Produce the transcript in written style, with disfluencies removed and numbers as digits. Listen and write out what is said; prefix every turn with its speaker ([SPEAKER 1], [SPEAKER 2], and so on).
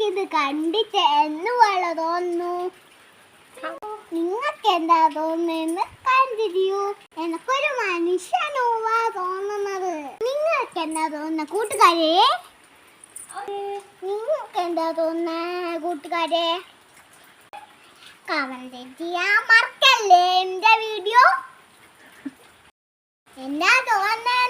[SPEAKER 1] ഇത് കണ്ടിട്ട് എന്ന് പോലെ തോന്നുന്നു. നിങ്ങൾക്ക് എന്താ തോന്നുന്നു കണ്ടിരിക്കൂ. എനിക്കൊരു മനുഷ്യനോവാ തോന്നുന്നത്. നിങ്ങൾക്ക് എന്താ തോന്നുന്ന കൂട്ടുകാരെ? നിങ്ങൾക്ക് എന്താ തോന്നുന്ന കൂട്ടുകാരെ? കമന്റ് ചെയ്യാൻ മറക്കല്ലേ. എന്റെ വീഡിയോ എന്താ തോന്നുന്നത്?